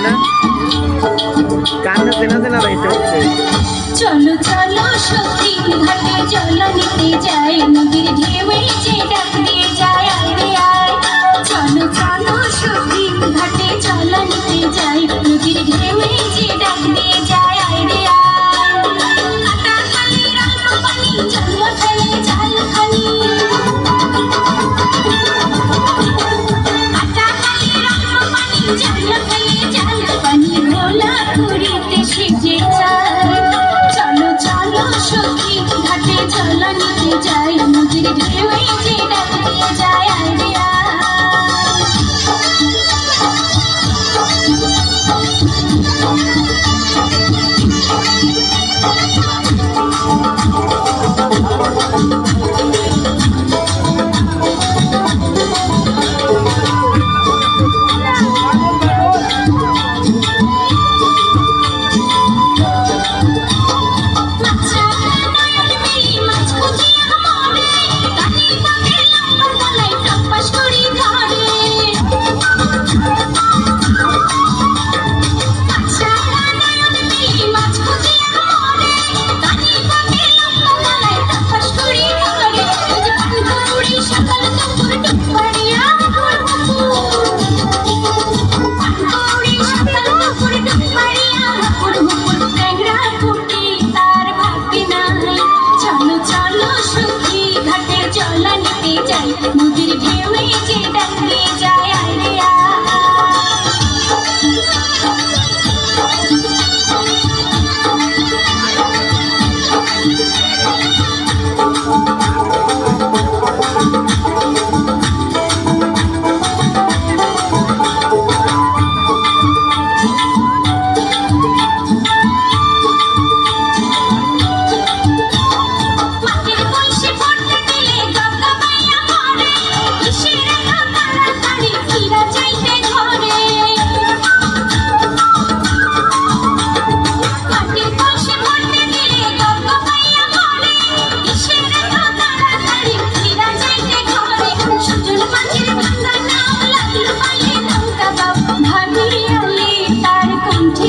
কান্না কান্না চেনা চেনা রয়েছে হচ্ছে। চলো চলো সখী ঘাটে জল নিতে যাই, নদীর ঢেউয়ে যে ডাক দিয়ে যায় আয় রে আয়। চলো চলো সখী ঘাটে জল নিতে যাই, নদীর ঢেউয়ে যে ডাক দিয়ে যায় আয় রে আয়। কাটা খালি রঙ পানি জল ফেলে জাল খানি, কাটা খালি রঙ পানি জল ফেলে জাল পানি, ঘোলা পুরীতে সেজে যায়। চলো চলো সখী ঘাটে জল নিতে যাই, নদীর ঢেউয়ে যে ডাক দিয়ে যায় আয় রে আয়। নদীর ঢেউয়ে যে ডাক দিয়ে যায় আয় রে আয়। ভাবিয়ালে তার কণ্ঠে